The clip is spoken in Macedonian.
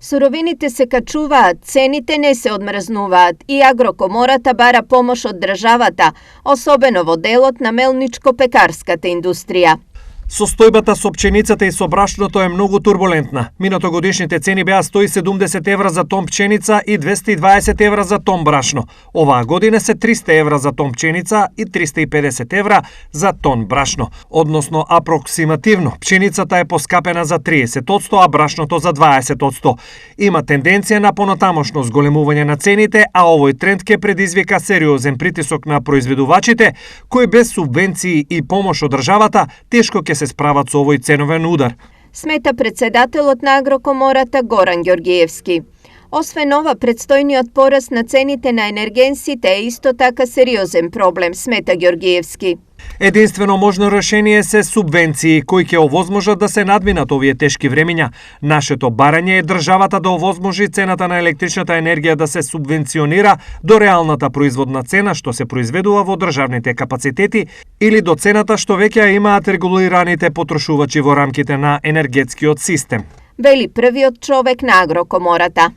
Суровините се качуваат, цените не се одмрзнуваат и Агрокомората бара помош од државата, особено во делот на мелничко-пекарската индустрија. Состојбата со пченицата и со брашното е многу турбулентна. Минатогодишните цени беа 170 евра за тон пченица и 220 евра за тон брашно. Оваа година се 300 евра за тон пченица и 350 евра за тон брашно. Односно, апроксимативно, пченицата е поскапена за 30%, а брашното за 20%. Има тенденција на понатамошно зголемување на цените, а овој тренд ќе предизвика сериозен притисок на произведувачите, кои без субвенции и помош од државата тешко ќе се справат со овој ценовен удар. Смета председателот на Агрокомората Горан Ѓоргиевски. Освен ова, предстојниот пораст на цените на енергенсите е исто така сериозен проблем, смета Ѓоргиевски. Единствено можно решение се субвенции кои ќе овозможат да се надминат овие тешки времиња. Нашето барање е државата да овозможи цената на електричната енергија да се субвенционира до реалната производна цена што се произведува во државните капацитети или до цената што веќе ја имаат регулираните потрошувачи во рамките на енергетскиот систем. Вели првиот човек на Агрокомората.